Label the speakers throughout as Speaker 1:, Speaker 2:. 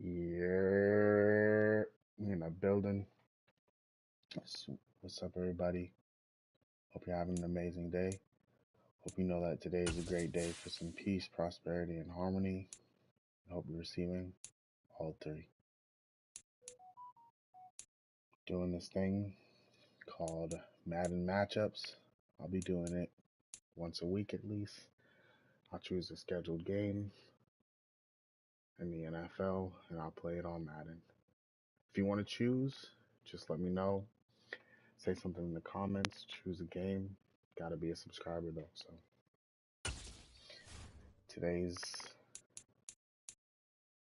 Speaker 1: You're in a building. What's up, everybody? Hope you're having an amazing day. Hope you know that today is a great day for some peace, prosperity, and harmony. I hope you're receiving all three. Doing this thing called Madden matchups. I'll be doing it once a week at least. I'll choose a scheduled game in the NFL and I'll play it on Madden. If you want to choose, just let me know. Say something in the comments. Choose a game. Gotta be a subscriber though. So today's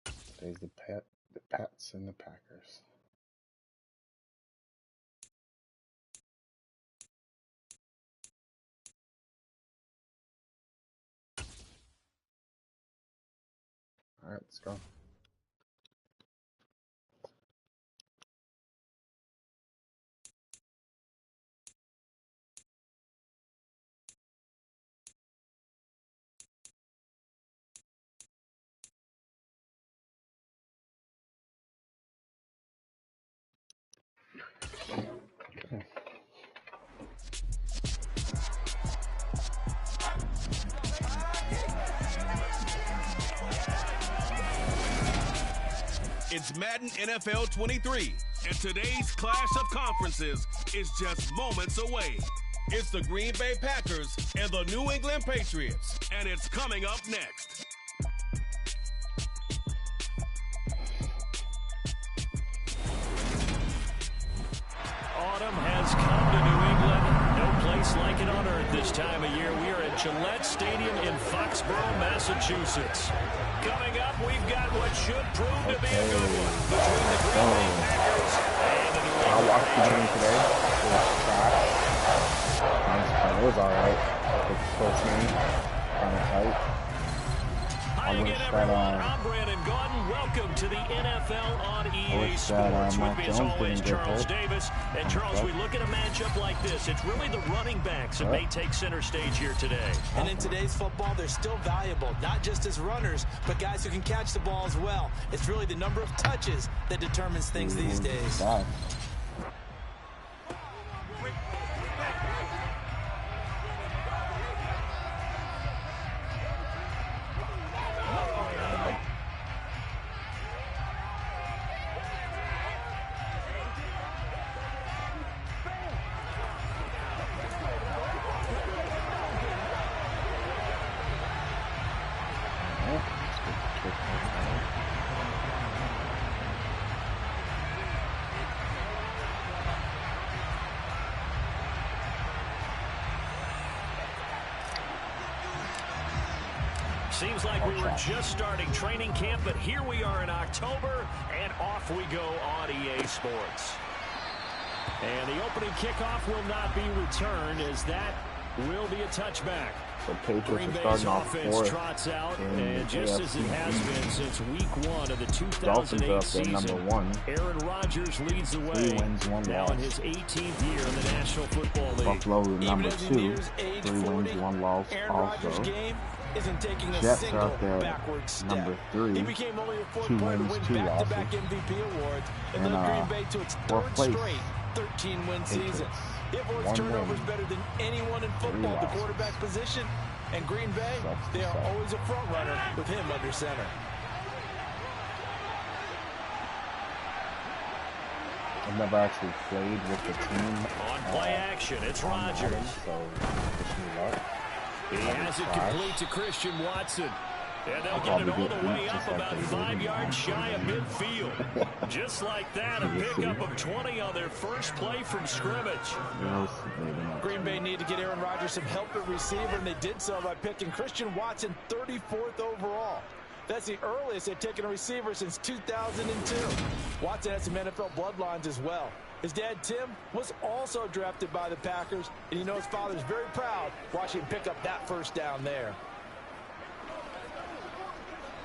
Speaker 1: the Pats and the Packers. All right, let's go.
Speaker 2: It's Madden NFL 23, and today's clash of conferences is just moments away. It's the Green Bay Packers and the New England Patriots, and it's coming up next.
Speaker 3: Autumn has come to New England. No place like it on earth this time of year. We are at Gillette Stadium in Foxborough, Massachusetts. Coming up, we've got what should prove to be a good one between the Green Bay Packers and the New England
Speaker 1: I watched the game today. It was trash. It was alright. It's close game. Kind of tight.
Speaker 3: Hi again, everyone. I'm Brandon Gaudin. Welcome to the NFL on EA Sports. With me, as always, Charles Davis. And, Charles, we look at a matchup like this. It's really the running backs that may take center stage here today.
Speaker 4: And in today's football, they're still valuable, not just as runners, but guys who can catch the ball as well. It's really the number of touches that determines things these days.
Speaker 3: Seems like we were just starting training camp, but here we are in October, and off we go on EA Sports. And the opening kickoff will not be returned, as that will be a touchback.
Speaker 1: So
Speaker 3: Green Bay's offense trots out, and just as it has been since week 1 of the 2008 season, Aaron Rodgers leads the way, now in his 18th year in the National Football League.
Speaker 1: Buffalo number 2, 3 wins, 1 loss also.
Speaker 4: Isn't taking a
Speaker 1: Jets
Speaker 4: single
Speaker 1: out there,
Speaker 4: backward step.
Speaker 1: number 3,
Speaker 4: he became only a 4th
Speaker 1: 2
Speaker 4: player to
Speaker 1: wins,
Speaker 4: win
Speaker 1: 2
Speaker 4: back-to-back
Speaker 1: losses.
Speaker 4: MVP awards and
Speaker 1: And,
Speaker 4: led Green Bay to its 3rd
Speaker 1: place,
Speaker 4: straight 13-win season. He avoids
Speaker 1: 1
Speaker 4: turnovers
Speaker 1: win,
Speaker 4: better than anyone in
Speaker 1: 3
Speaker 4: football at the
Speaker 1: losses.
Speaker 4: quarterback position. And Green Bay, they are always a front runner with him under center.
Speaker 1: I've never actually played with the team.
Speaker 3: On play action, it's Rodgers.
Speaker 1: So, wish me luck.
Speaker 3: He has it complete to Christian Watson. And they'll get it all the way up about 5 yards shy of midfield. Just like that, a pickup of 20 on their first play from scrimmage.
Speaker 4: Green Bay need to get Aaron Rodgers some help at receiver, and they did so by picking Christian Watson 34th overall. That's the earliest they've taken a receiver since 2002. Watson has some NFL bloodlines as well. His dad, Tim, was also drafted by the Packers, and you know his father's very proud watching him pick up that first down there.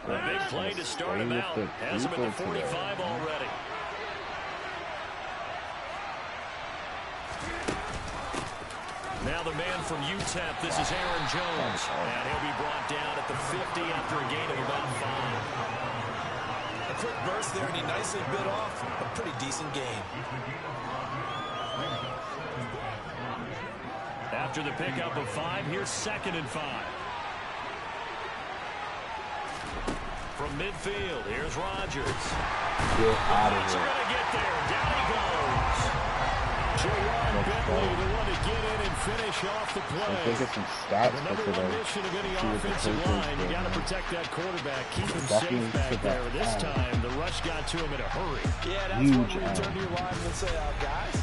Speaker 3: A big play to start him out. Has him at the 45 already. Now the man from UTEP, this is Aaron Jones. And he'll be brought down at the 50 after a gain of about 5.
Speaker 4: quick burst there, and he nicely bit off a pretty decent gain.
Speaker 3: After the pickup of 5, here's 2nd and 5. From midfield, here's Rodgers.
Speaker 1: Get out of
Speaker 3: Rodgers
Speaker 1: here.
Speaker 3: going to get there. Down he goes. Jawan Bentley, the one to get in and finish off the play.
Speaker 1: Let's get some stats
Speaker 3: The number
Speaker 1: for
Speaker 3: one
Speaker 1: today.
Speaker 3: mission of any
Speaker 1: See what the
Speaker 3: offensive
Speaker 1: Patriots
Speaker 3: line, you
Speaker 1: do,
Speaker 3: got to
Speaker 1: man.
Speaker 3: protect that quarterback. Keep him
Speaker 1: Definitely
Speaker 3: safe back
Speaker 1: sit
Speaker 3: there.
Speaker 1: back
Speaker 3: This
Speaker 1: down.
Speaker 3: time, the rush got to him in a hurry.
Speaker 4: Yeah, that's
Speaker 1: Huge
Speaker 4: when you turn to your line and say, guys,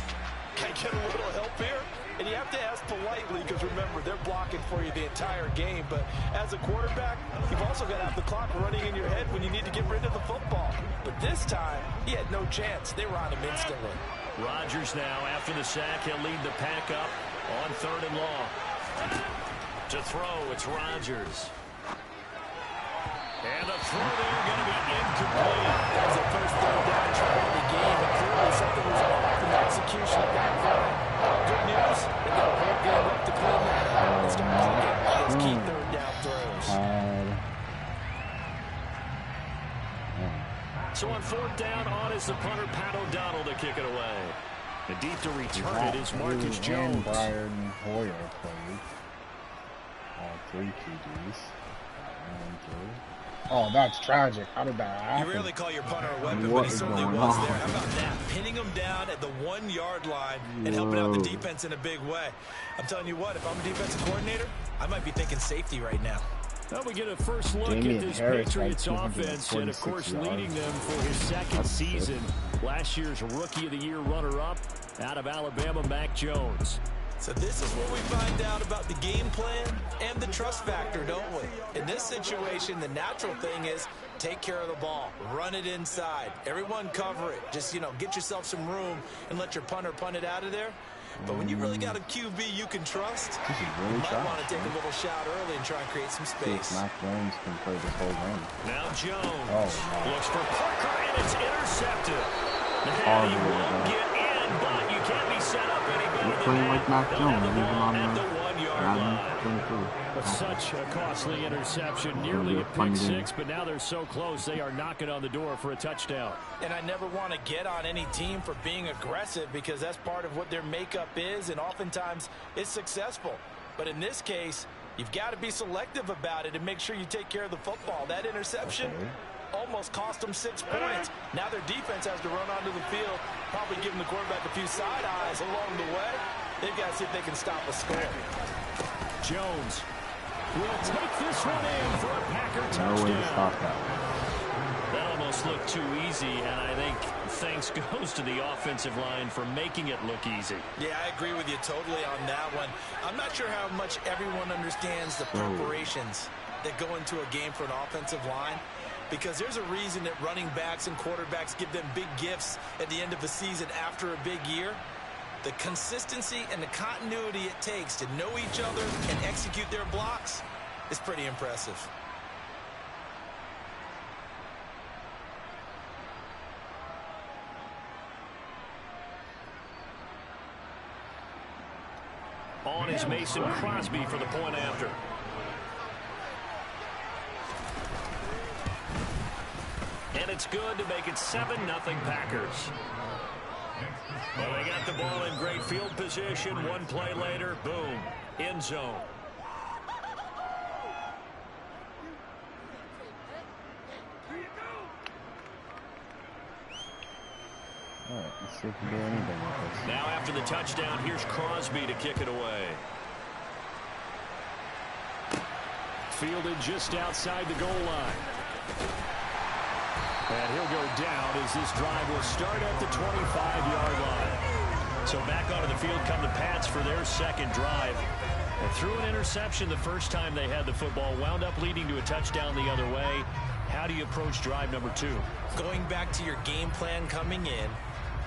Speaker 4: can I get a little help here? And you have to ask politely because, remember, they're blocking for you the entire game. But as a quarterback, you've also got to have the clock running in your head when you need to get rid of the football. But this time, he had no chance. They were on him instantly.
Speaker 3: Rodgers now, after the sack, he'll lead the pack up on 3rd and long. To throw, it's Rodgers. And the throw there going to be incomplete.
Speaker 4: That was the first third down try of the game, and clearly something was off in the execution of that play. Good news, they got a whole game up to clean that up and start taking those key third down throws.
Speaker 3: So on 4th down, on is the punter, Pat O'Donnell, to kick it away. And deep to return it is Marcus Jones.
Speaker 1: Brian Hoyer played. All 3 QBs. 1, 2. Oh, that's tragic. How did that happen?
Speaker 4: You rarely call your punter a weapon,
Speaker 1: What
Speaker 4: but he
Speaker 1: is
Speaker 4: certainly
Speaker 1: going
Speaker 4: was
Speaker 1: on?
Speaker 4: there. How about that? Pinning him down at the 1-yard line and helping out the defense in a big way. I'm telling you what, if I'm a defensive coordinator, I might be thinking safety right now.
Speaker 3: Well, we get a first look
Speaker 1: Damian
Speaker 3: at this
Speaker 1: Harris,
Speaker 3: Patriots
Speaker 1: like
Speaker 3: offense, and of course
Speaker 1: 246
Speaker 3: leading them for his 2nd season. Last year's Rookie of the Year runner-up out of Alabama, Mac Jones.
Speaker 4: So this is where we find out about the game plan and the trust factor, don't we? In this situation, the natural thing is take care of the ball, run it inside, everyone cover it. Just, get yourself some room and let your punter punt it out of there. But when you really got a QB you can trust, you might want to take a little shot early and try and create some space.
Speaker 1: Mac Jones can play this whole game.
Speaker 3: Now Jones
Speaker 1: Oh,
Speaker 3: looks for Parker, and it's intercepted. And he won't get in, but you can't be set up any better
Speaker 5: He's
Speaker 3: than
Speaker 5: playing
Speaker 3: that.
Speaker 5: like Mac
Speaker 3: They'll
Speaker 5: Jones,
Speaker 3: have the
Speaker 5: even
Speaker 3: ball
Speaker 5: on
Speaker 3: at
Speaker 5: the
Speaker 3: the 1-yard
Speaker 5: Madden
Speaker 3: line.
Speaker 5: 23.
Speaker 3: But such a costly interception, nearly a pick 6, but now they're so close they are knocking on the door for a touchdown.
Speaker 4: And I never want to get on any team for being aggressive because that's part of what their makeup is, and oftentimes it's successful. But in this case, you've got to be selective about it and make sure you take care of the football. That interception almost cost them 6 points. Now their defense has to run onto the field, probably giving the quarterback a few side eyes along the way. They've got to see if they can stop a score.
Speaker 3: Jones will take this one in for a Packer
Speaker 1: No way to
Speaker 3: touchdown.
Speaker 1: stop that.
Speaker 3: That almost looked too easy, and I think thanks goes to the offensive line for making it look easy.
Speaker 4: Yeah, I agree with you totally on that one. I'm not sure how much everyone understands the preparations that go into a game for an offensive line, because there's a reason that running backs and quarterbacks give them big gifts at the end of the season after a big year. The consistency and the continuity it takes to know each other and execute their blocks is pretty impressive.
Speaker 3: On is Mason Crosby for the point after. And it's good to make it 7-0 Packers. Well, they got the ball in great field position. One play later, boom, end zone.
Speaker 1: All right, let's see if we can do anything with this.
Speaker 3: Now after the touchdown, here's Crosby to kick it away. Fielded just outside the goal line. And he'll go down as this drive will start at the 25-yard line. So back onto the field come the Pats for their second drive. And threw an interception the first time they had the football, wound up leading to a touchdown the other way. How do you approach drive number 2?
Speaker 4: Going back to your game plan coming in,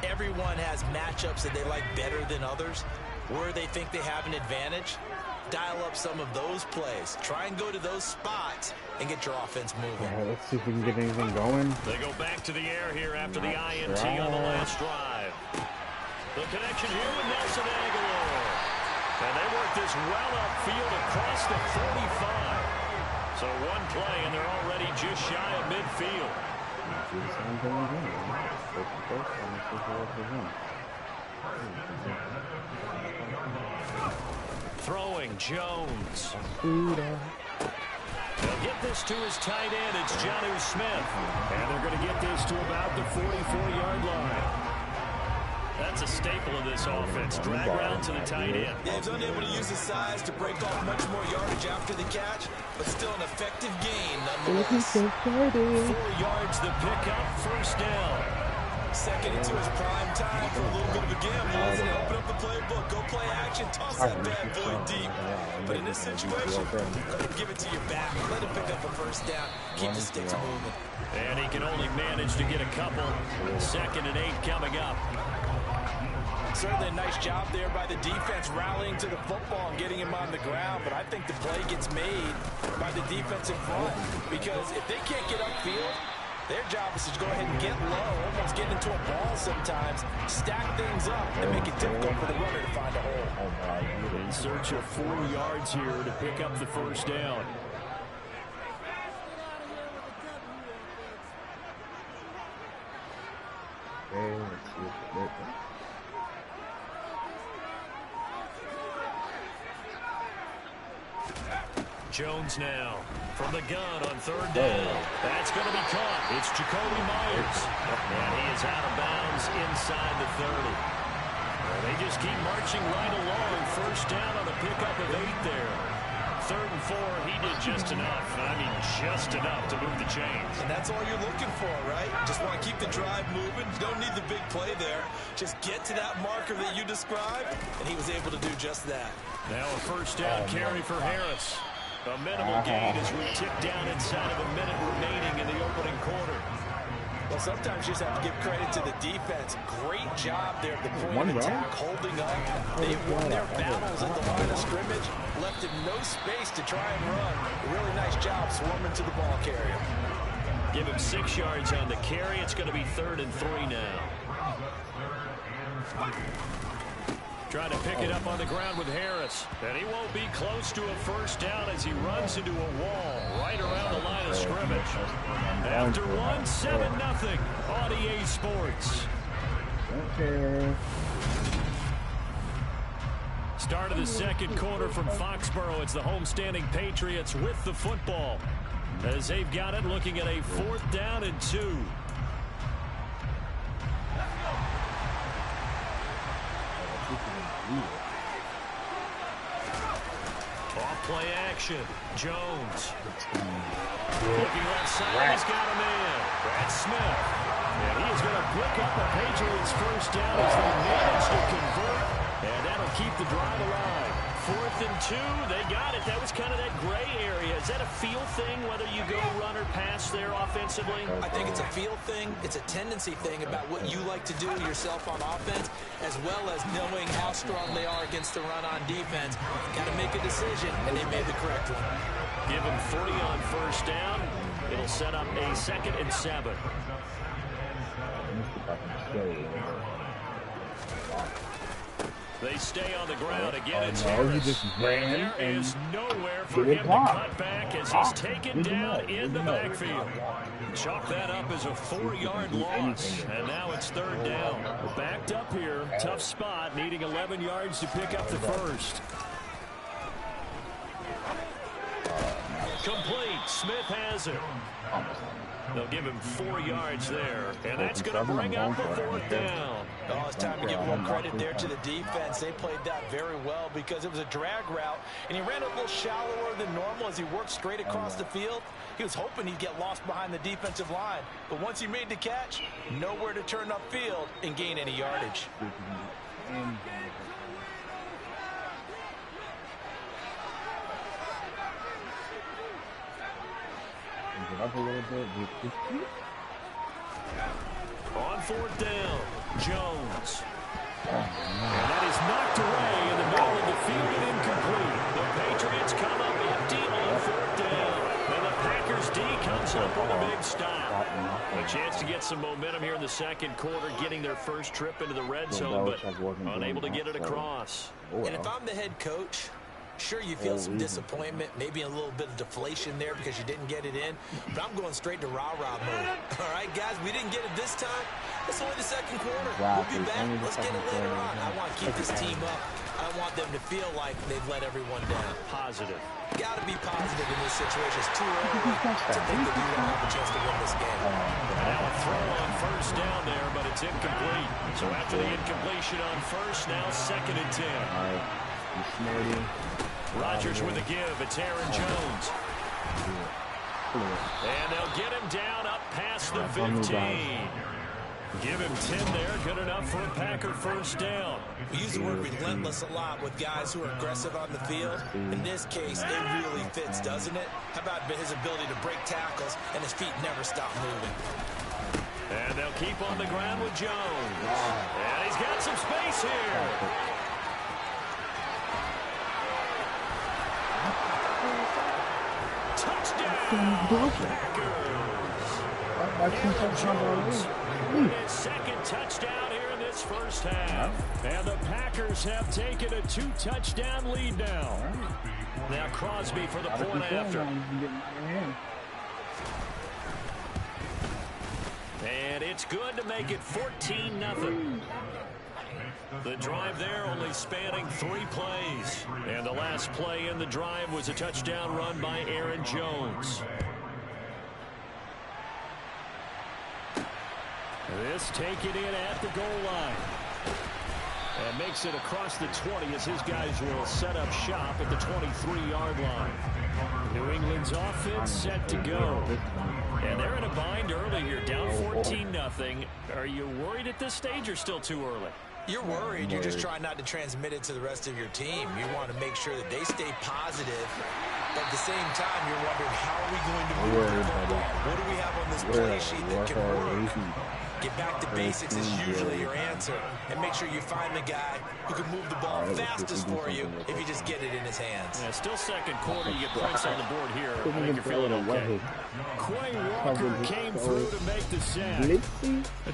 Speaker 4: everyone has matchups that they like better than others, where they think they have an advantage. Dial up some of those plays. Try and go to those spots and get your offense moving.
Speaker 1: All right, let's see if we can get anything going.
Speaker 3: They go back to the air here after the INT on the last drive. The connection here with Nelson Aguilar. And they work this well upfield across the 45. So one play, and they're already just shy of midfield.
Speaker 1: Do the same thing again, man. Take the first one, let's just roll for him.
Speaker 3: Throwing Jones. They'll get this to his tight end. It's Jonnu Smith. And they're going to get this to about the 44-yard line. That's a staple of this offense. Drag route to the tight end.
Speaker 4: Yeah, he's unable to use his size to break off much more yardage after the catch, but still an effective gain nonetheless.
Speaker 3: 4 yards the pickup, first down.
Speaker 4: Second into his prime time for a little bit of a gamble. Open up the playbook, go play action, toss that bad boy deep. But in this situation, go ahead and give it to your back. Let him pick up a first down. Keep the sticks moving.
Speaker 3: And he can only manage to get a couple. 2nd and 8 coming up.
Speaker 4: Certainly a nice job there by the defense rallying to the football and getting him on the ground. But I think the play gets made by the defense in front. Because if they can't get upfield, their job is to go ahead and get low, almost get into a ball sometimes, stack things up, and make it difficult for the runner to find a hole.
Speaker 3: In search of 4 yards here to pick up the first down. Jones now from the gun on 3rd down. That's going to be caught. It's Jacoby Myers. And he is out of bounds inside the 30. Well, they just keep marching right along. First down on a pickup of 8 there. 3rd and 4, he did just enough. I mean, just enough to move the chains.
Speaker 4: And that's all you're looking for, right? Just want to keep the drive moving. You don't need the big play there. Just get to that marker that you described, and he was able to do just that.
Speaker 3: Now a first down carry for Harris. A minimal gain as we tick down inside of a minute remaining in the opening quarter.
Speaker 4: Well, sometimes you just have to give credit to the defense. Great job there at the point of attack, holding up. They've won their battles at the line of scrimmage, left him no space to try and run. A really nice job swarming to the ball carrier.
Speaker 3: Give him 6 yards on the carry. It's going to be 3rd and 3 now. Trying to pick it up on the ground with Harris. And he won't be close to a first down as he runs into a wall right around the line of scrimmage. After 1, 7-0 on EA Sports. Start of the second quarter from Foxborough. It's the homestanding Patriots with the football. As they've got it, looking at a 4th down and 2. Off-play action. Jones. Looking left side. He's got a man. Brad Smith. And he is going to pick up the Patriots' first down as they manage to convert. And that'll keep the drive alive. 4th and 2. They got it. That was kind of that gray area. Is that a feel thing, whether you go run or pass there offensively?
Speaker 4: I think it's a feel thing. It's a tendency thing about what you like to do yourself on offense, as well as knowing how strong they are against the run on defense. Got to make a decision, and they made the correct one.
Speaker 3: Give him 40 on first down. It'll set up a 2nd and 7. They stay on the ground again. It's Harris. There is nowhere for him to cut back as he's taken down in the backfield. Chalk that up as a 4-yard loss. And now it's 3rd down. Backed up here. Tough spot. Needing 11 yards to pick up the first. Complete. Smith has it. They'll give him 4 yards there, and that's going to bring up the 4th down.
Speaker 4: Oh, it's time to give more credit there to the defense. They played that very well because it was a drag route, and he ran a little shallower than normal as he worked straight across the field. He was hoping he'd get lost behind the defensive line, but once he made the catch, nowhere to turn upfield and gain any yardage.
Speaker 1: Up a little bit.
Speaker 3: On 4th down, Jones. And that is knocked away in the middle of the field and incomplete. The Patriots come up empty on 4th down. And the Packers D comes up with a big stop. A chance to get some momentum here in the second quarter, getting their first trip into the red zone, but unable to get it across.
Speaker 4: And if I'm the head coach, Sure, you feel some disappointment, maybe a little bit of deflation there because you didn't get it in, but I'm going straight to rah-rah mode. All right, guys, we didn't get it this time. It's only the second quarter. We'll be back. Let's get it later on. I want to keep this team up. I want them to feel like they've let everyone down.
Speaker 3: Positive.
Speaker 4: Got to be positive in this situation. It's too early to think that we don't have a chance to win this game.
Speaker 3: Now a throw on first down there, but it's incomplete. So after the incompletion on first, now 2nd and 10.
Speaker 1: All right, you smarty.
Speaker 3: Rodgers with a give. It's Aaron Jones. And they'll get him down up past the 15. Give him 10 there. Good enough for a Packer first down.
Speaker 4: We use the word relentless a lot with guys who are aggressive on the field. In this case, it really fits, doesn't it? How about his ability to break tackles and his feet never stop moving?
Speaker 3: And they'll keep on the ground with Jones. And he's got some space here. Touchdown, Packers. Aaron Jones with his 2nd touchdown here in this first half. And the Packers have taken a 2-touchdown lead now. Now Crosby for the point after. And it's good to make it 14-0. The drive there only spanning 3 plays. And the last play in the drive was a touchdown run by Aaron Jones. This taken in at the goal line. And makes it across the 20 as his guys will set up shop at the 23-yard line. New England's offense set to go. And they're in a bind early here, down 14-0. Are you worried at this stage or still too early?
Speaker 4: You're worried. You're just trying not to transmit it to the rest of your team. You want to make sure that they stay positive. But at the same time, you're wondering, how are we going to move the football? What do we have on this play sheet that can work? Get back to basics is usually your answer. And make sure you find the guy who can move the ball fastest for you if you just get it in his hands.
Speaker 3: Yeah, still second quarter. You get points on the board here. I think you're feeling okay. Quay Walker came through to make the sack.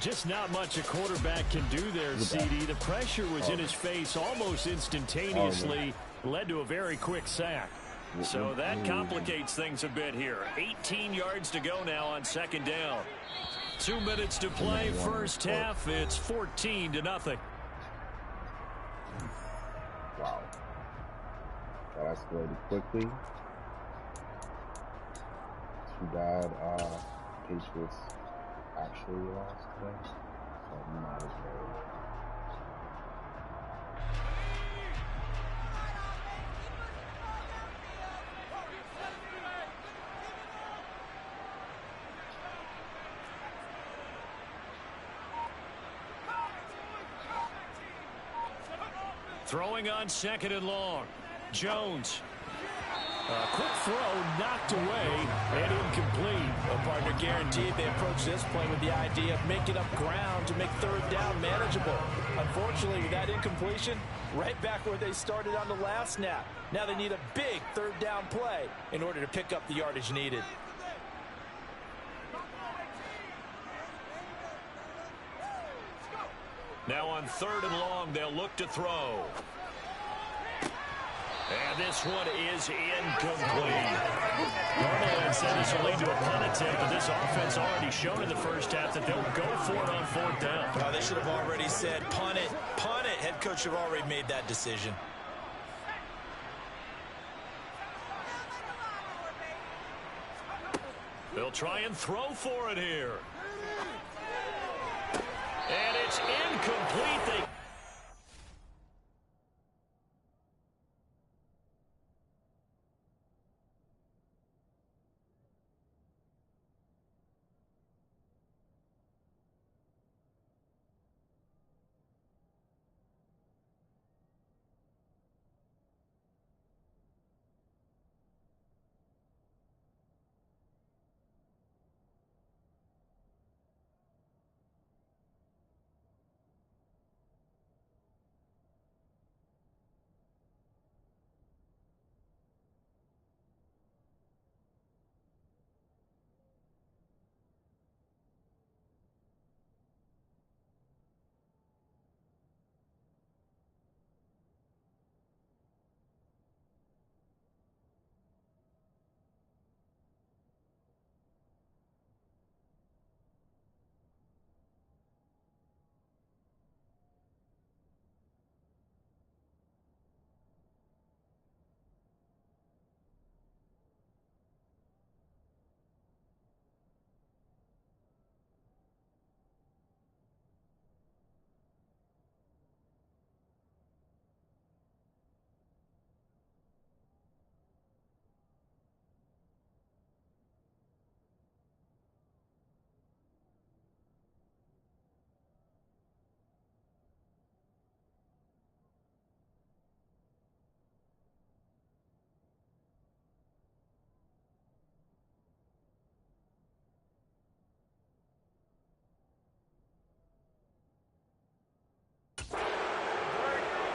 Speaker 3: Just not much a quarterback can do there, CD. The pressure was in his face almost instantaneously. Led to a very quick sack. So that complicates things a bit here. 18 yards to go now on 2nd down. 2 minutes to play, first half. It's 14-0.
Speaker 1: Wow. That escalated quickly. Too bad Patriots actually lost today. So not as well.
Speaker 3: Throwing on 2nd and long. Jones. A quick throw knocked away and incomplete.
Speaker 4: A partner guaranteed they approach this play with the idea of making up ground to make 3rd down manageable. Unfortunately, with that incompletion, right back where they started on the last snap. Now they need a big 3rd down play in order to pick up the yardage needed.
Speaker 3: Now on 3rd and long, they'll look to throw. And this one is incomplete. Normally I'd say this will lead to a punt attempt, but this offense already shown in the first half that they'll go for it on 4th down.
Speaker 4: They should have already said punt it. Punt it. Head coach should have already made that decision.
Speaker 3: They'll try and throw for it here. And it's incomplete.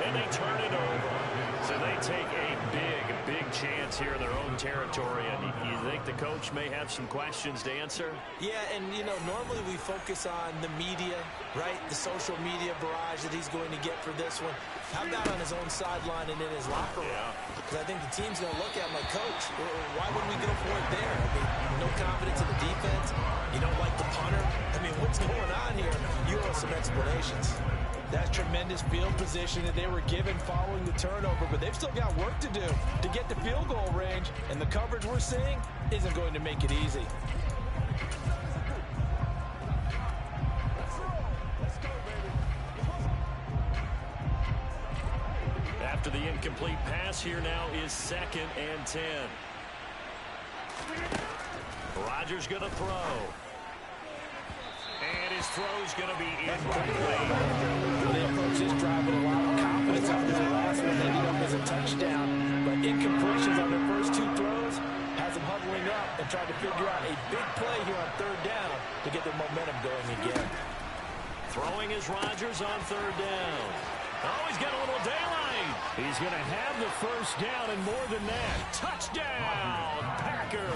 Speaker 3: And they turn it over. So they take a big chance here in their own territory. And you think the coach may have some questions to answer?
Speaker 4: Yeah, and, you know, normally we focus on the media, right? The social media barrage that he's going to get for this one. How about on his own sideline and in his locker room? Because I think the team's going to look at him like, Coach, why wouldn't we go for it there? I mean, no confidence in the defense. You don't like the punter. I mean, what's going on here? You owe some explanations. That's tremendous field position that they were given following the turnover, but they've still got work to do to get the field goal range, and the coverage we're seeing isn't going to make it easy.
Speaker 3: After the incomplete pass, here now is 2nd and 10. Rodgers going to throw. And his throw's going to be incomplete.
Speaker 4: They approach this drive with a lot of confidence after the last one. They ended up as a touchdown. But incompletions on their first 2 throws has them huddling up and trying to figure out a big play here on 3rd down to get their momentum going again.
Speaker 3: Throwing is Rodgers on 3rd down. Oh, he's got a little daylight. He's going to have the first down and more than that. Touchdown, Packers.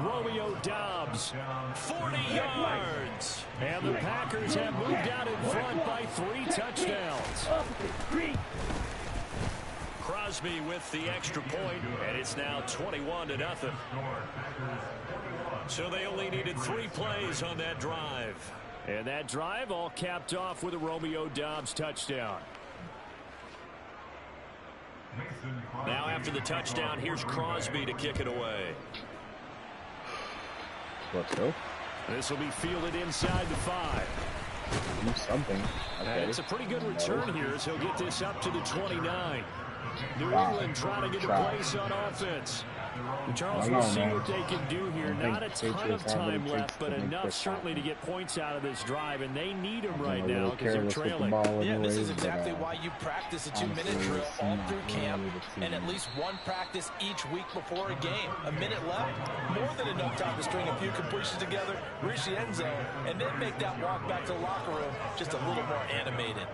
Speaker 3: Romeo Doubs, 40 yards. And the Packers have moved out in front by 3 touchdowns. Crosby with the extra point, and it's now 21-0. So they only needed 3 plays on that drive. And that drive all capped off with a Romeo Doubs touchdown. Now after the touchdown, here's Crosby to kick it away.
Speaker 1: Let's go.
Speaker 3: This will be fielded inside the 5.
Speaker 1: Do something. Okay.
Speaker 3: It's a pretty good return here as he'll get this up to the 29. New England trying to get a place on offense. Charles, we'll see what they can do here. Not a ton of time left, but enough certainly to get points out of this drive, and they need them right now because they're trailing.
Speaker 4: Yeah, this is exactly why you practice a 2-minute drill all through camp and at least 1 practice each week before a game. A minute left, more than enough time to string a few completions together, reach the end zone, and then make that walk back to the locker room just a little more animated.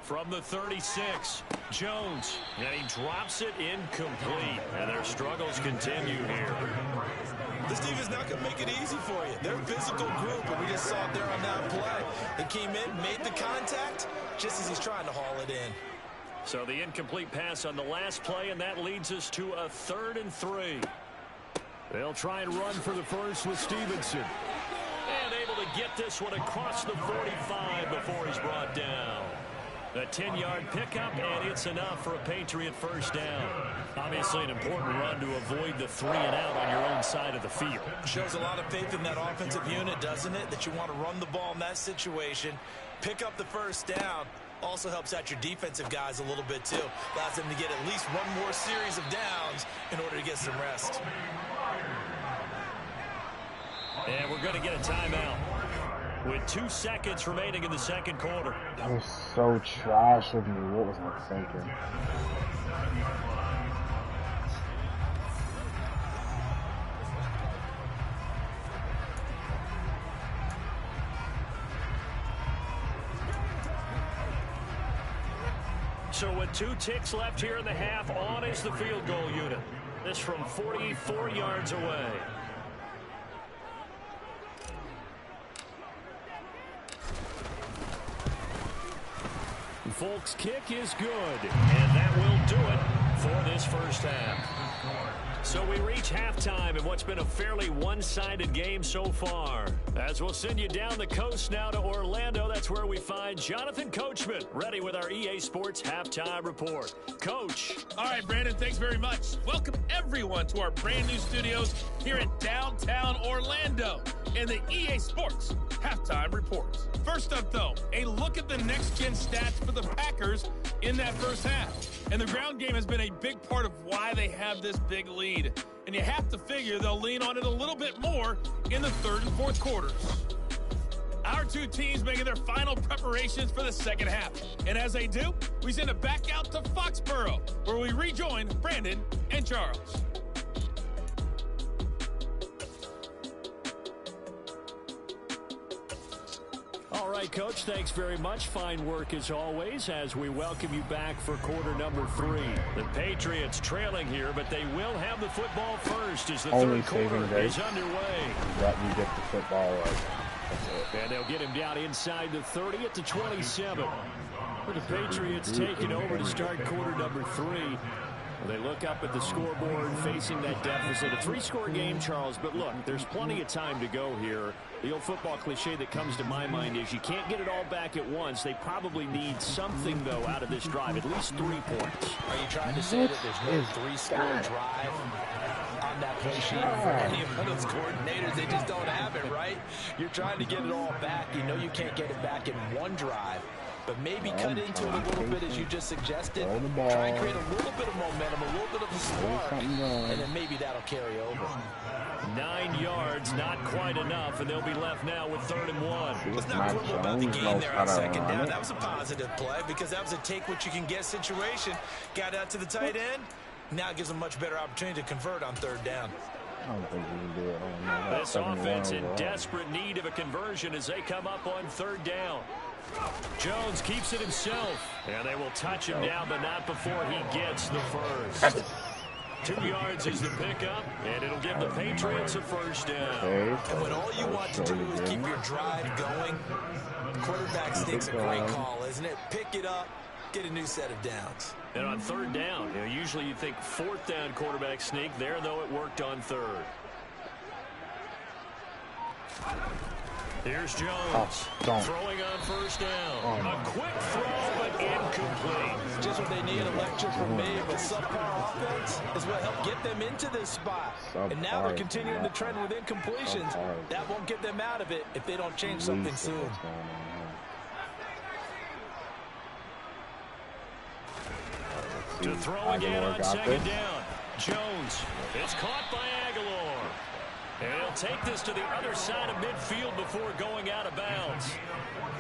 Speaker 3: From the 36, Jones, and he drops it incomplete. And their struggles continue here.
Speaker 4: This team is not going to make it easy for you. They're a physical group, and we just saw it there on that play. They came in, made the contact, just as he's trying to haul it in.
Speaker 3: So the incomplete pass on the last play, and that leads us to a 3rd and 3. They'll try and run for the first with Stevenson. And able to get this one across the 45 before he's brought down. A 10-yard pickup, and it's enough for a Patriot first down. Obviously an important run to avoid the 3-and-out on your own side of the field.
Speaker 4: Shows a lot of faith in that offensive unit, doesn't it? That you want to run the ball in that situation. Pick up the first down. Also helps out your defensive guys a little bit, too. Allows them to get at least 1 more series of downs in order to get some rest.
Speaker 3: And we're going to get a timeout with 2 seconds remaining in the 2nd quarter.
Speaker 1: That was so trash of me. What was I thinking?
Speaker 3: So with 2 ticks left here in the half, on is the field goal unit. This from 44 yards away. Folks, kick is good, and that will do it for this first half. So we reach halftime in what's been a fairly one-sided game so far. As we'll send you down the coast now to Orlando, that's where we find Jonathan Coachman, ready with our EA Sports Halftime Report. Coach.
Speaker 5: All right, Brandon, thanks very much. Welcome, everyone, to our brand new studios here in downtown Orlando in the EA Sports Halftime Report. First up, though, a look at the next-gen stats for the Packers in that first half. And the ground game has been a big part of why they have this big lead. And you have to figure they'll lean on it a little bit more in the 3rd and 4th quarters. Our two teams making their final preparations for the second half. And as they do, we send it back out to Foxborough, where we rejoin Brandon and Charles.
Speaker 3: All right, Coach, thanks very much. Fine work as always as we welcome you back for quarter number 3. The Patriots trailing here, but they will have the football first as the
Speaker 1: Only
Speaker 3: third quarter
Speaker 1: saving
Speaker 3: is underway.
Speaker 1: Let me get the football right.
Speaker 3: And they'll get him down inside the 30 at the 27. With the Patriots taking over to start quarter number 3. They look up at the scoreboard facing that deficit. A 3-score game, Charles, but look, there's plenty of time to go here. The old football cliche that comes to my mind is you can't get it all back at once. They probably need something, though, out of this drive, at least 3 points.
Speaker 4: Are you trying to say that there's no 3-score drive on that play sheet for any of those coordinators? They just don't have it, right? You're trying to get it all back. You know you can't get it back in one drive. But maybe cut into it a little bit, as you just suggested. Try and create a little bit of momentum, a little bit of a spark, and then maybe that'll carry over.
Speaker 3: 9 yards, not quite enough, and they'll be left now with 3rd and 1.
Speaker 4: Let's not quibble about the gain there on second down. That was a positive play because that was a take-what-you-can-get situation. Got out to the tight end. Now it gives them a much better opportunity to convert on 3rd down.
Speaker 1: I don't think we can do it.
Speaker 3: This offense in desperate need of a conversion as they come up on 3rd down. Jones keeps it himself, and they will touch him down, but not before he gets the first. 2 yards is the pickup, and it'll give the Patriots a 1st down.
Speaker 4: And when all you want to do is keep your drive going, quarterback sneak's a great call, isn't it? Pick it up, get a new set of downs.
Speaker 3: And on 3rd down, usually you think 4th down quarterback sneak. There, though, it worked on 3rd. Here's Jones throwing on 1st down. A quick throw, but incomplete.
Speaker 4: Just what they need, a lecture from me. But subpar offense is what helped get them into this spot. And now they're continuing the trend with incompletions. That won't get them out of it if they don't change something soon.
Speaker 3: To throw again on 2nd down. Jones is caught by Aguilar. And he'll take this to the other side of midfield before going out of bounds.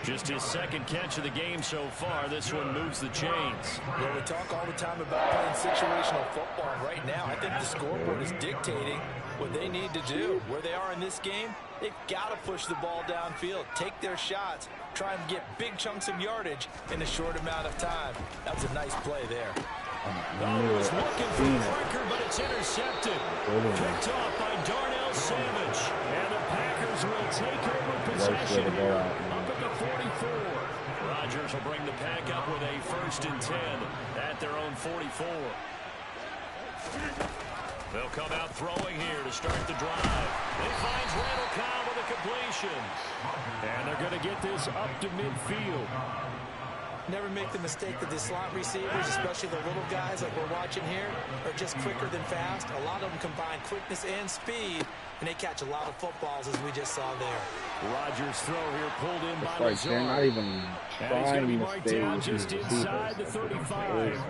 Speaker 3: Just his 2nd catch of the game so far. This one moves the chains.
Speaker 4: Well, we talk all the time about playing situational football. Right now, I think the scoreboard is dictating what they need to do. Where they are in this game, they've got to push the ball downfield, take their shots, try and get big chunks of yardage in a short amount of time. That was a nice play there.
Speaker 3: Oh, was looking for Parker, but it's intercepted. Picked off by Darnell Savage. And the Packers will take over possession here up at the 44. Rodgers will bring the pack up with a 1st and 10 at their own 44. They'll come out throwing here to start the drive. They find Randall Cobb with a completion. And they're going to get this up to midfield.
Speaker 4: Never make the mistake that the slot receivers, especially the little guys like we're watching here, are just quicker than fast. A lot of them combine quickness and speed, and they catch a lot of footballs, as we just saw there.
Speaker 3: Rodgers' throw here pulled in by Lazard.
Speaker 1: They're not even trying to stay
Speaker 3: down
Speaker 1: with
Speaker 3: just inside the 35.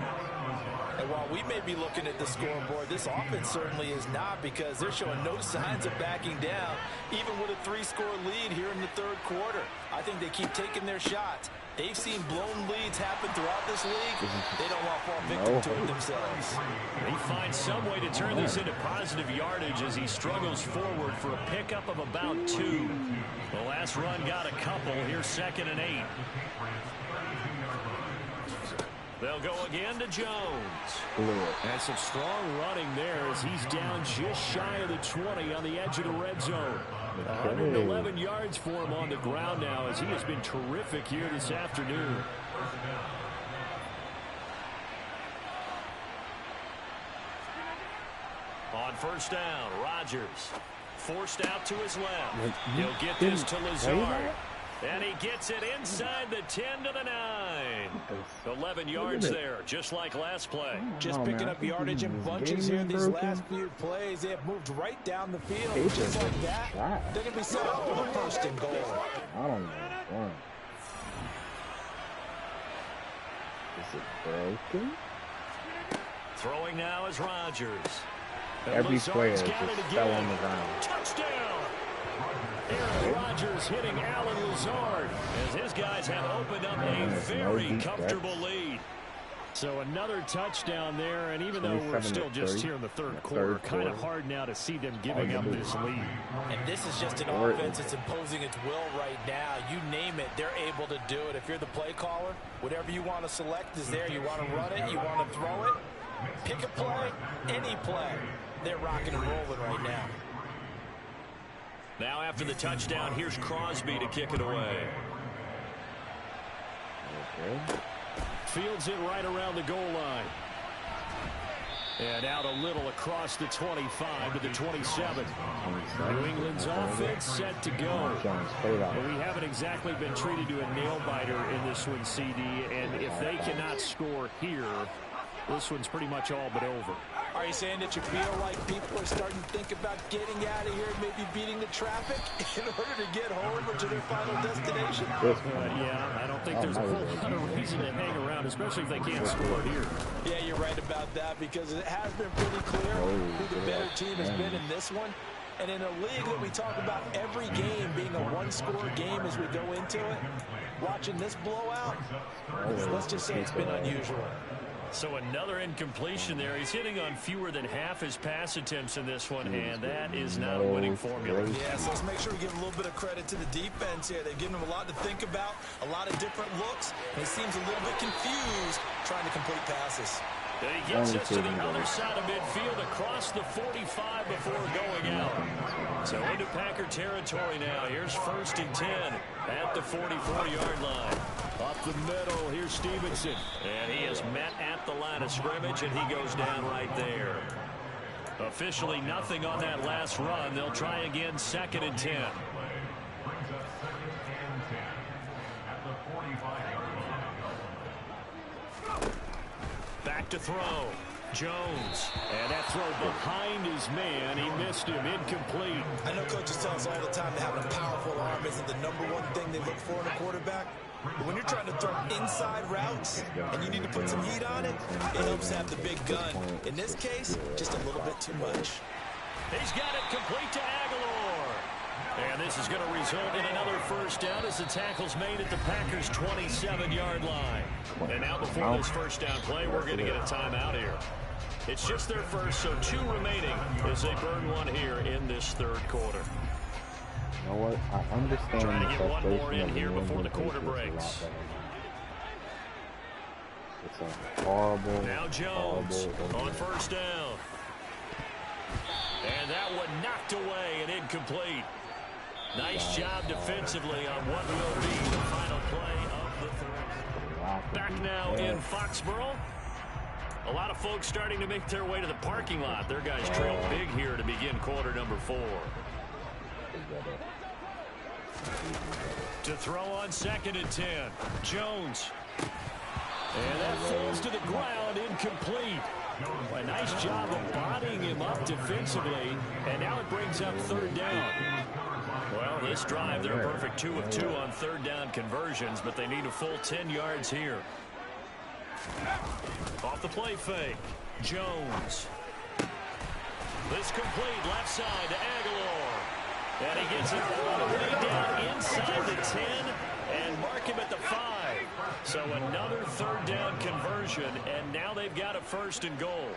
Speaker 4: And while we may be looking at the scoreboard, this offense certainly is not, because they're showing no signs of backing down, even with a 3-score lead here in the 3rd quarter. I think they keep taking their shots. They've seen blown leads happen throughout this league. They don't want to fall victim to it themselves.
Speaker 3: He finds some way to turn this into positive yardage as he struggles forward for a pickup of about 2. The last run got a couple. Here's 2nd and 8. They'll go again to Jones. And some strong running there as he's down just shy of the 20 on the edge of the red zone. 111 yards for him on the ground now as he has been terrific here this afternoon. On 1st down, Rodgers forced out to his left. He'll get this to Lazard. And he gets it inside the 10 to the 9. 11 yards there, just like last play.
Speaker 4: Just picking up yardage in bunches here in these last few plays. They have moved right down the field. Just like that, they're going to be set up with a 1st and goal.
Speaker 1: I don't know. Is it broken?
Speaker 3: Throwing now is Rodgers.
Speaker 1: Every player just fell on the ground.
Speaker 3: Touchdown! Aaron Rodgers Rodgers hitting Alan Lazard as his guys have opened up a very comfortable lead. So another touchdown there, and even though we're still just here in the third quarter, kind of hard now to see them giving up this lead.
Speaker 4: And this is just an offense that's imposing its will right now. You name it, they're able to do it. If you're the play caller, whatever you want to select is there. You want to run it, you want to throw it, pick a play, any play. They're rocking and rolling right now.
Speaker 3: Now after the touchdown, here's Crosby to kick it away.
Speaker 1: Okay.
Speaker 3: Fields it right around the goal line. And out a little across the 25 to the 27. New England's offense set to go. But we haven't exactly been treated to a nail-biter in this one, CD. And if they cannot score here, this one's pretty much all but over.
Speaker 4: Are you saying that you feel like people are starting to think about getting out of here and maybe beating the traffic in order to get home or to their final destination?
Speaker 3: Yeah, I don't think there's a whole lot of reason to hang around, especially if they can't score here.
Speaker 4: Yeah, you're right about that, because it has been pretty clear who the better team has been in this one. And in a league that we talk about every game being a one-score game as we go into it, watching this blowout, let's just say it's been unusual.
Speaker 3: So another incompletion there. He's hitting on fewer than half his pass attempts in this one, and that is not a winning formula.
Speaker 4: Yeah, so let's make sure we give a little bit of credit to the defense here. They've given him a lot to think about, a lot of different looks, and he seems a little bit confused trying to complete passes.
Speaker 3: And he gets us to the other side of midfield across the 45 before going out. So into Packer territory now. Here's 1st and 10 at the 44-yard line. Up the middle, here's Stevenson. And he is met at the line of scrimmage, and he goes down right there. Officially nothing on that last run. They'll try again 2nd and 10. Back to throw. Jones. And that throw behind his man. He missed him. Incomplete.
Speaker 4: I know coaches tell us all the time that having a powerful arm isn't the #1 thing they look for in a quarterback. But when you're trying to throw inside routes and you need to put some heat on it, it helps have the big gun. In this case, just a little bit too much.
Speaker 3: He's got it complete to Aguilar. And this is going to result in another 1st down as the tackle's made at the Packers' 27-yard line. And now before this 1st down play, we're going to get a timeout here. It's just their first, so 2 remaining as they burn one here in this 3rd quarter.
Speaker 1: You know what? I understand.
Speaker 3: Trying to get one more in here before the quarter breaks.
Speaker 1: It's a horrible.
Speaker 3: Now Jones on 1st down. And that one knocked away and incomplete. Nice job defensively on what will be the final play of the 3rd. Back now in Foxborough. A lot of folks starting to make their way to the parking lot. Their guys trail big here to begin quarter number 4. To throw on 2nd and 10. Jones. And that falls to the ground, incomplete. A nice job of bodying him up defensively, and now it brings up 3rd down. Well, this drive, they're a perfect 2 of 2 on 3rd down conversions, but they need a full 10 yards here. Off the play fake, Jones. This complete, left side to Aguilar. And he gets it all the way down inside the 10 and mark him at the 5. So another 3rd down conversion, and now they've got a 1st and goal.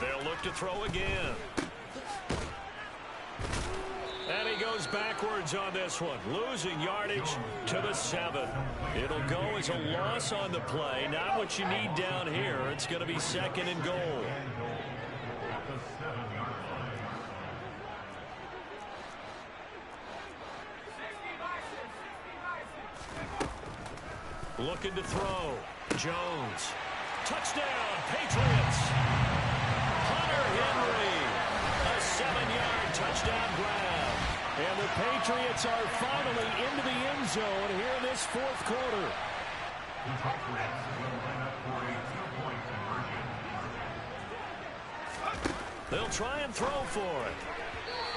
Speaker 3: They'll look to throw again. And he goes backwards on this one, losing yardage to the 7. It'll go as a loss on the play. Not what you need down here. It's going to be 2nd and goal. Looking to throw. Jones. Touchdown, Patriots. Hunter Henry. A 7-yard touchdown grab. And the Patriots are finally into the end zone here in this 4th quarter. They'll try and throw for it.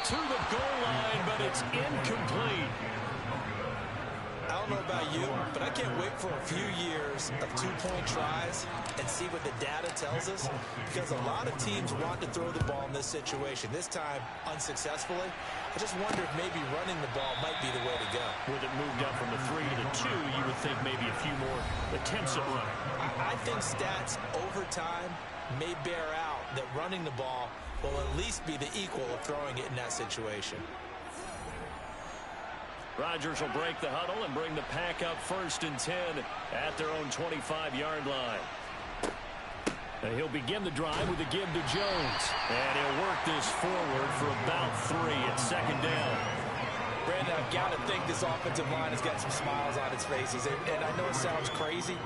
Speaker 3: To the goal line, but it's incomplete.
Speaker 4: don't know about you, but I can't wait for a few years of two-point tries and see what the data tells us, because a lot of teams want to throw the ball in this situation. This time, unsuccessfully. I just wonder if maybe running the ball might be the way to go.
Speaker 3: With it moved up from the 3 to the 2, you would think maybe a few more attempts at running.
Speaker 4: I think stats over time may bear out that running the ball will at least be the equal of throwing it in that situation.
Speaker 3: Rodgers will break the huddle and bring the Pack up 1st and 10 at their own 25-yard line. And he'll begin the drive with a give to Jones. And he'll work this forward for about 3 at 2nd down.
Speaker 4: Brandon, I've got to think this offensive line has got some smiles on its faces. And I know it sounds crazy,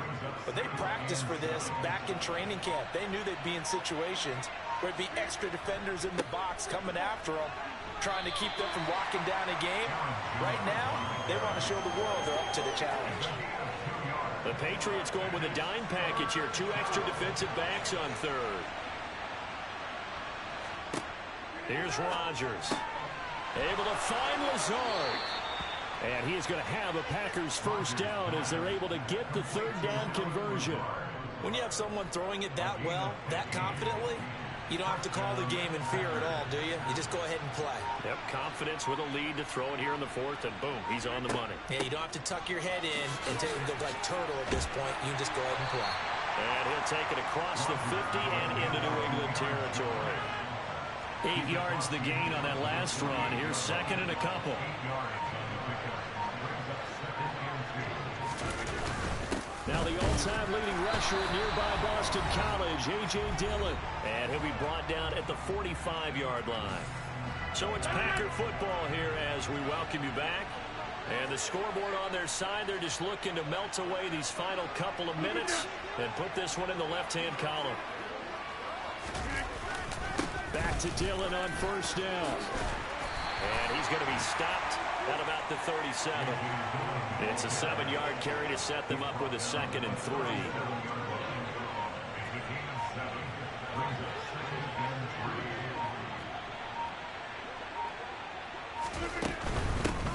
Speaker 4: but they practiced for this back in training camp. They knew they'd be in situations where there'd be extra defenders in the box coming after them, trying to keep them from locking down a game. Right now, they want to show the world they're up to the challenge.
Speaker 3: The Patriots going with a dime package here. 2 extra defensive backs on 3rd. Here's Rodgers. Able to find Lazard. And he is going to have a Packers 1st down as they're able to get the 3rd down conversion.
Speaker 4: When you have someone throwing it that well, that confidently, you don't have to call the game in fear at all, do you? You just go ahead and play.
Speaker 3: Yep, confidence with a lead to throw it here in the 4th, and boom, he's on the money.
Speaker 4: Yeah, you don't have to tuck your head in and look like turtle at this point. You can just go ahead and play.
Speaker 3: And he'll take it across the 50 and into New England territory. 8 yards the gain on that last run. Here's 2nd and a couple. Now the all-time leading rusher at nearby Boston College, A.J. Dillon. And he'll be brought down at the 45-yard line. So it's Packer football here as we welcome you back. And the scoreboard on their side, they're just looking to melt away these final couple of minutes and put this one in the left-hand column. Back to Dillon on 1st down. And he's going to be stopped at about the 37. It's a 7-yard carry to set them up with a 2nd and 3.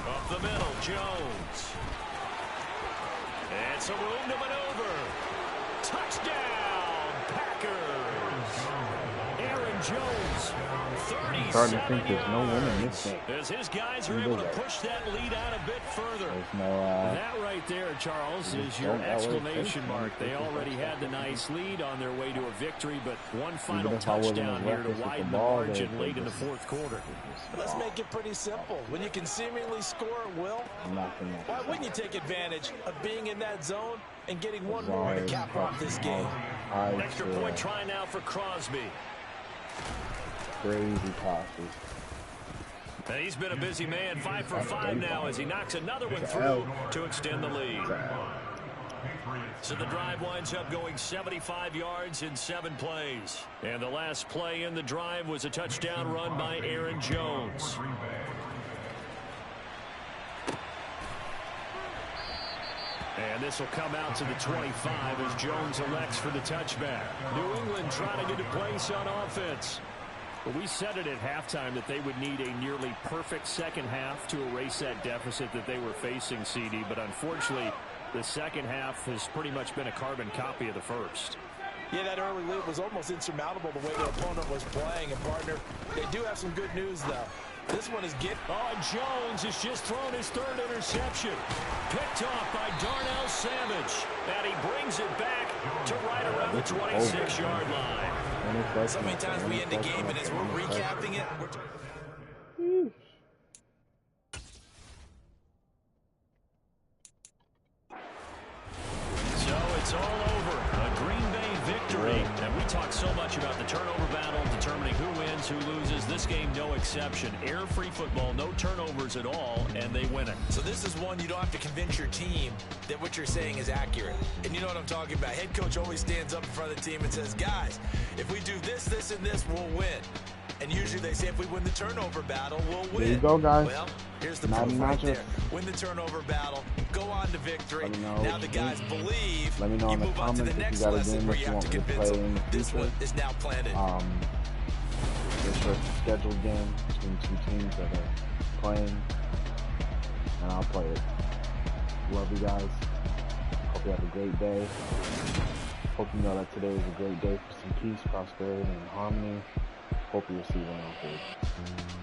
Speaker 3: Up the middle, Jones. And some room to maneuver. Touchdown, Packers. Aaron Jones.
Speaker 1: I'm starting to think there's no winning this game.
Speaker 3: As his guys are able to push that lead out a bit further.
Speaker 1: That
Speaker 3: right there, Charles, is your exclamation mark. They already had the nice lead on their way to a victory, but one final touchdown here to widen the margin late in the 4th quarter.
Speaker 4: Let's make it pretty simple. When you can seemingly score at will, why wouldn't you take advantage of being in that zone and getting one more to cap off this game?
Speaker 3: Extra point try now for Crosby.
Speaker 1: Crazy passes.
Speaker 3: And he's been a busy man, 5 for 5 now as he knocks another one through to extend the lead. So the drive winds up going 75 yards in 7 plays. And the last play in the drive was a touchdown run by Aaron Jones. And this will come out to the 25 as Jones elects for the touchback. New England trying to get a place on offense. But we said it at halftime that they would need a nearly perfect second half to erase that deficit that they were facing, CD. But unfortunately, the second half has pretty much been a carbon copy of the first.
Speaker 4: Yeah, that early lead was almost insurmountable the way the opponent was playing. And, partner, they do have some good news, though. This one is getting...
Speaker 3: Oh, Jones has just thrown his 3rd interception. Picked off by Darnell Savage. And he brings it back to right around the 26-yard line.
Speaker 4: So many times we end the game, and as we're recapping it,
Speaker 3: So it's all over. A Green Bay victory. And we talk so much about the turnover battle, determining who wins, who loses. This game, no exception. Error-free football, no turnovers at all, and they win it.
Speaker 4: So this is one you don't have to convince your team that what you're saying is accurate. And you know what I'm talking about. Head coach always stands up in front of the team and says, guys, if we do this, this, and this, we'll win. And usually they say if we win the turnover battle, we'll win.
Speaker 1: There you go, guys.
Speaker 4: Well, here's the proof right there. Win the turnover battle, go on to victory. Now the guys believe.
Speaker 1: Let me know in the comments if you got a game that you want me to play in the
Speaker 4: this
Speaker 1: future.
Speaker 4: one is now planted.
Speaker 1: This is a scheduled game between 2 teams that are playing, and I'll play it. Love you guys. Hope you have a great day. Hope you know that today is a great day for some peace, prosperity, and harmony. Hope you receive an offer.